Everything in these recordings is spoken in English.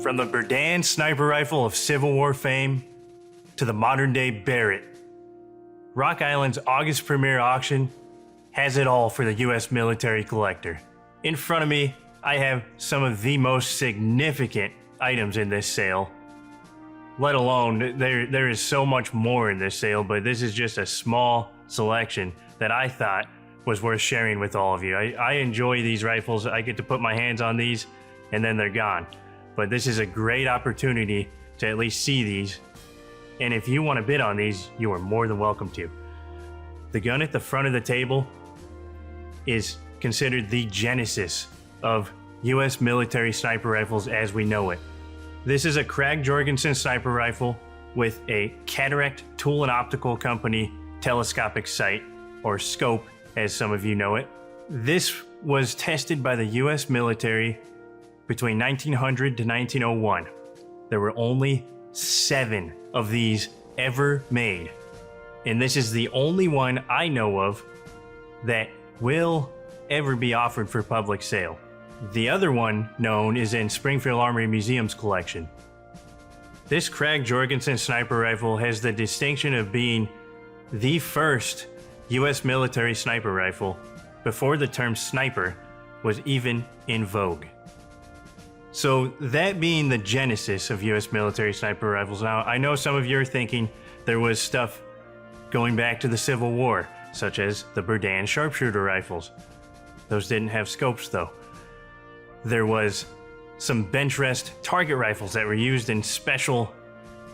From the Berdan sniper rifle of Civil War fame to the modern day Barrett, Rock Island's August premiere auction has it all for the U.S. military collector. In front of me, I have some of the most significant items in this sale. Let alone, there is so much more in this sale, but this is just a small selection that I thought was worth sharing with all of you. I enjoy these rifles. I get to put my hands on these and then they're gone. But this is a great opportunity to at least see these. And if you want to bid on these, you are more than welcome to. The gun at the front of the table is considered the genesis of U.S. military sniper rifles as we know it. This is a Krag Jorgensen sniper rifle with a Cataract Tool and Optical Company telescopic sight, or scope as some of you know it. This was tested by the U.S. military between 1900 to 1901. There were only 7 of these ever made. And this is the only one I know of that will ever be offered for public sale. The other one known is in Springfield Armory Museum's collection. This Krag Jorgensen sniper rifle has the distinction of being the first U.S. military sniper rifle before the term sniper was even in vogue. So that being the genesis of U.S. military sniper rifles. Now, I know some of you are thinking there was stuff going back to the Civil War, such as the Berdan sharpshooter rifles. Those didn't have scopes though. There was some bench rest target rifles that were used in special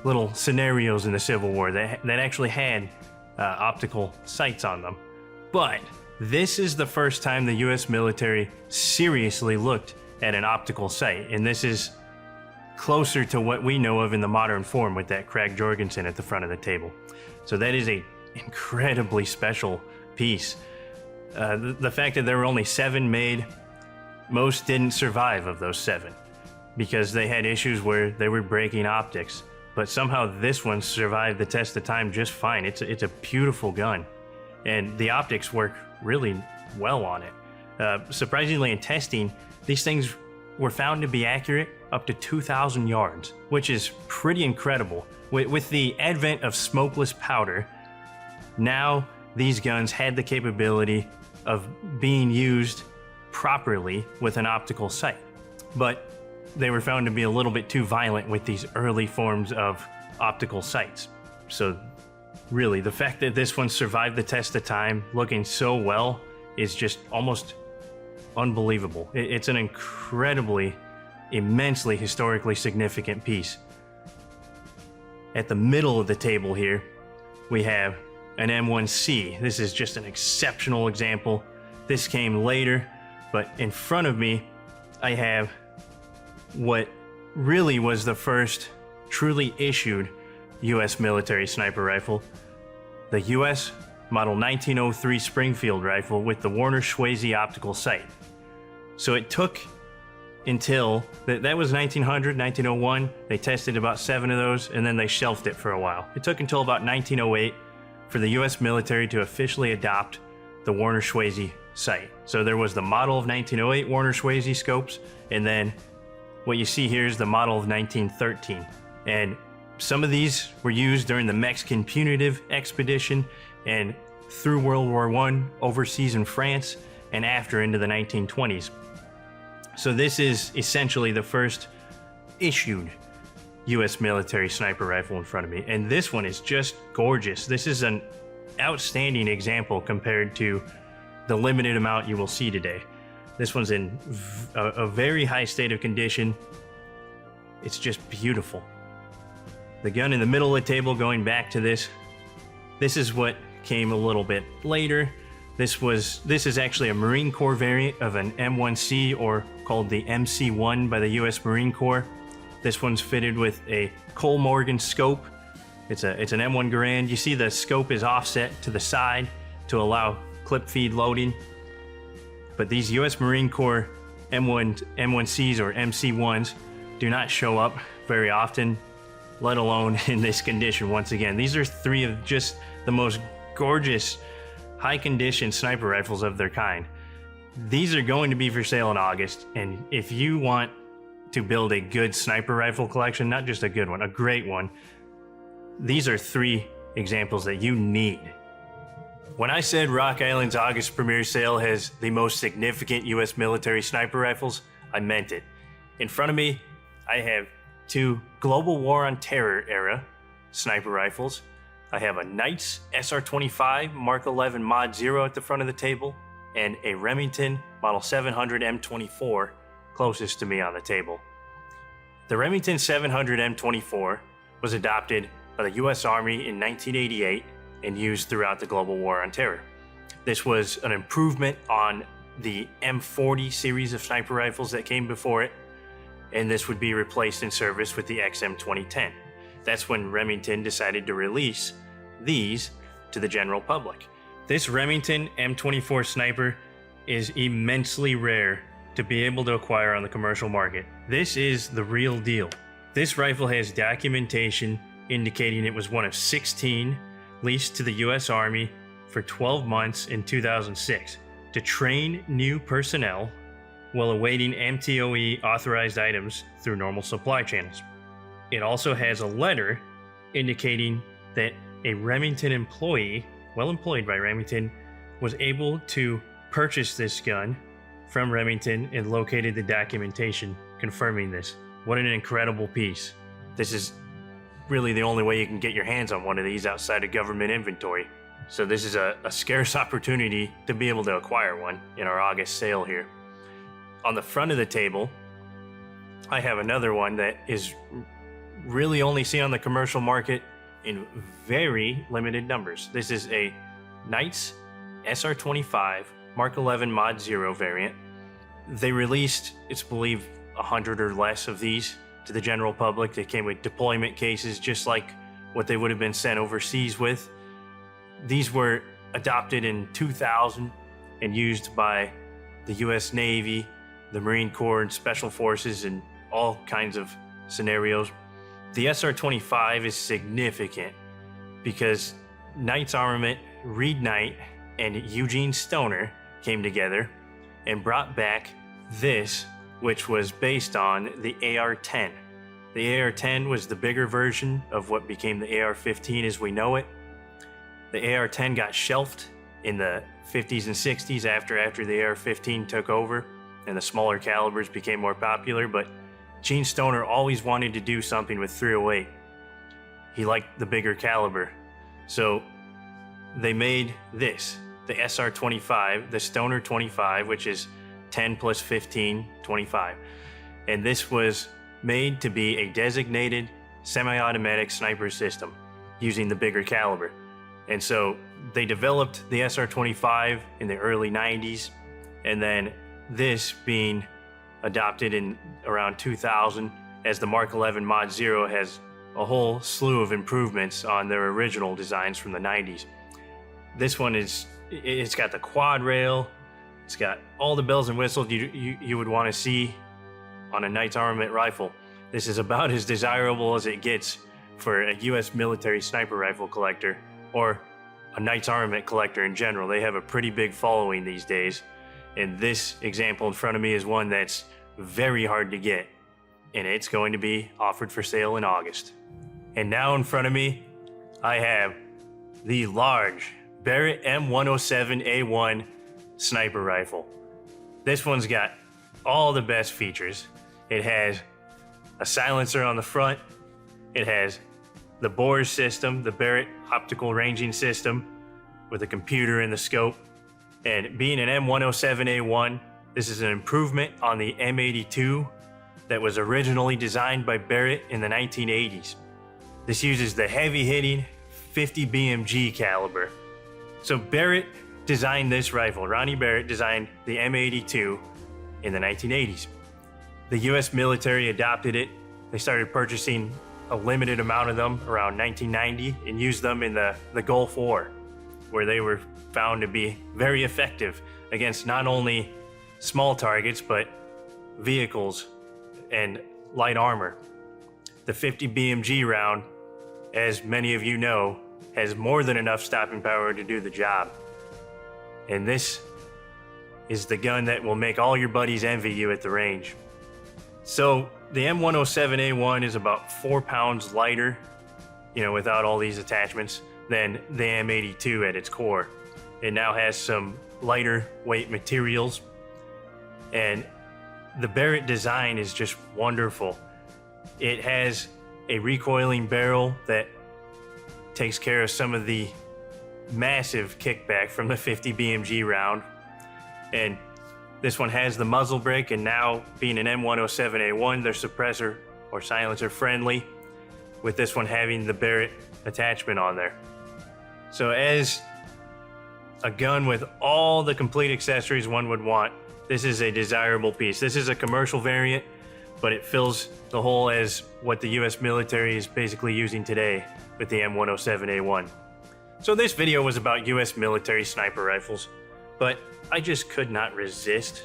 little scenarios in the Civil War that actually had optical sights on them. But this is the first time the U.S. military seriously looked at an optical sight, and this is closer to what we know of in the modern form with that Krag Jorgensen at the front of the table. So that is a incredibly special piece. The fact that there were only 7 made, most didn't survive of those 7 because they had issues where they were breaking optics. But somehow this one survived the test of time just fine. It's a beautiful gun, and the optics work really well on it. Surprisingly, in testing, these things were found to be accurate up to 2,000 yards, which is pretty incredible. With the advent of smokeless powder, now these guns had the capability of being used properly with an optical sight. But they were found to be a little bit too violent with these early forms of optical sights. So really, the fact that this one survived the test of time looking so well is just almost unbelievable. It's an incredibly, immensely historically significant piece. At the middle of the table here, we have an M1C. This is just an exceptional example. This came later, but in front of me, I have what really was the first truly issued U.S. military sniper rifle, the U.S. Model 1903 Springfield rifle with the Warner Schwazee optical sight. So it took until, that was 1900, 1901, they tested about 7 of those, and then they shelved it for a while. It took until about 1908 for the U.S. military to officially adopt the Warner Schwazee sight. So there was the model of 1908 Warner Schwazee scopes, and then what you see here is the model of 1913. And some of these were used during the Mexican punitive expedition and through World War I overseas in France and after into the 1920s. So this is essentially the first issued U.S. military sniper rifle in front of me. And this one is just gorgeous. This is an outstanding example compared to the limited amount you will see today. This one's in a very high state of condition. It's just beautiful. The gun in the middle of the table, going back to this is what came a little bit later. This is actually a Marine Corps variant of an M1C, or called the MC-1 by the U.S. Marine Corps. This one's fitted with a Cole Morgan scope. It's an M1 Garand. You see the scope is offset to the side to allow clip feed loading. But these U.S. Marine Corps M1Cs or MC-1s do not show up very often, let alone in this condition. Once again, these are 3 of just the most gorgeous, high-condition sniper rifles of their kind. These are going to be for sale in August, and if you want to build a good sniper rifle collection, not just a good one, a great one, these are 3 examples that you need. When I said Rock Island's August premiere sale has the most significant US military sniper rifles, I meant it. In front of me, I have 2 Global War on Terror era sniper rifles. I have a Knights SR25 Mark 11 Mod 0 at the front of the table, and a Remington Model 700 M24 closest to me on the table. The Remington 700 M24 was adopted by the US Army in 1988 and used throughout the Global War on Terror. This was an improvement on the M40 series of sniper rifles that came before it, and this would be replaced in service with the XM 2010. That's when Remington decided to release these to the general public. This Remington M24 sniper is immensely rare to be able to acquire on the commercial market. This is the real deal. This rifle has documentation indicating it was one of 16 leased to the US Army for 12 months in 2006 to train new personnel while awaiting MTOE authorized items through normal supply channels. It also has a letter indicating that a Remington employee, well employed by Remington, was able to purchase this gun from Remington and located the documentation confirming this. What an incredible piece. This is really the only way you can get your hands on one of these outside of government inventory. So this is a scarce opportunity to be able to acquire one in our August sale here. On the front of the table, I have another one that is really only seen on the commercial market in very limited numbers. This is a Knights SR25 Mark 11 Mod 0 variant. They released, it's believed, 100 or less of these to the general public. They came with deployment cases, just like what they would have been sent overseas with. These were adopted in 2000 and used by the US Navy, the Marine Corps, and Special Forces in all kinds of scenarios. The SR25 is significant because Knights Armament, Reed Knight, and Eugene Stoner came together and brought back this, which was based on the AR-10. The AR-10 was the bigger version of what became the AR-15 as we know it. The AR-10 got shelved in the 50s and 60s after the AR-15 took over and the smaller calibers became more popular, but Gene Stoner always wanted to do something with .308. He liked the bigger caliber. So they made this, the SR25, the Stoner 25, which is 10 plus 15, 25. And this was made to be a designated semi-automatic sniper system using the bigger caliber. And so they developed the SR25 in the early 90s, and then this being adopted in around 2000 as the Mark 11 Mod 0 has a whole slew of improvements on their original designs from the 90s. This one it's got the quad rail, it's got all the bells and whistles you would want to see on a Knights Armament rifle. This is about as desirable as it gets for a US military sniper rifle collector or a Knights Armament collector in general. They have a pretty big following these days. And this example in front of me is one that's very hard to get, and it's going to be offered for sale in August. And now in front of me, I have the large Barrett M107A1 sniper rifle. This one's got all the best features. It has a silencer on the front. It has the Bors system, the Barrett optical ranging system with a computer in the scope. And being an M107A1, this is an improvement on the M82 that was originally designed by Barrett in the 1980s. This uses the heavy-hitting 50 BMG caliber. So Barrett designed this rifle. Ronnie Barrett designed the M82 in the 1980s. The US military adopted it. They started purchasing a limited amount of them around 1990 and used them in the Gulf War, where they were found to be very effective against not only small targets, but vehicles and light armor. The 50 BMG round, as many of you know, has more than enough stopping power to do the job. And this is the gun that will make all your buddies envy you at the range. So the M107A1 is about 4 pounds lighter, without all these attachments, than the M82 at its core. It now has some lighter weight materials, and the Barrett design is just wonderful. It has a recoiling barrel that takes care of some of the massive kickback from the 50 BMG round, and this one has the muzzle brake, and now being an M107A1, they're suppressor or silencer friendly, with this one having the Barrett attachment on there. So as a gun with all the complete accessories one would want, this is a desirable piece. This is a commercial variant, but it fills the hole as what the US military is basically using today with the M107A1. So this video was about US military sniper rifles, but I just could not resist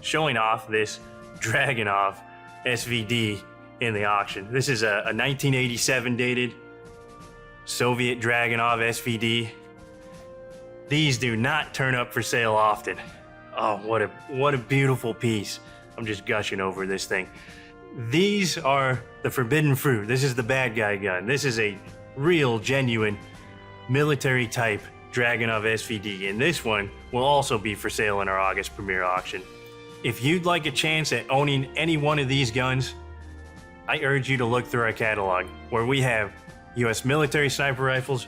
showing off this Dragunov SVD in the auction. This is a 1987 dated Soviet Dragunov SVD. These do not turn up for sale often. Oh, what a beautiful piece. I'm just gushing over this thing. These are the forbidden fruit. This is the bad guy gun. This is a real, genuine military type Dragunov SVD, and this one will also be for sale in our August premiere auction. If you'd like a chance at owning any one of these guns, I urge you to look through our catalog, where we have US military sniper rifles,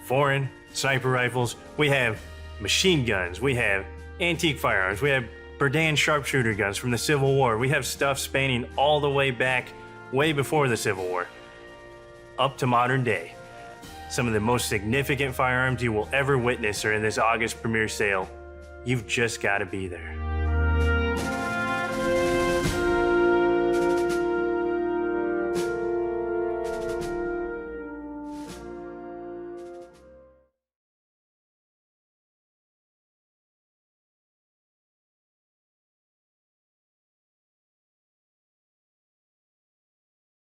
foreign sniper rifles, we have machine guns, we have antique firearms, we have Berdan sharpshooter guns from the Civil War, we have stuff spanning all the way back, way before the Civil War, up to modern day. Some of the most significant firearms you will ever witness are in this August premiere sale. You've just got to be there.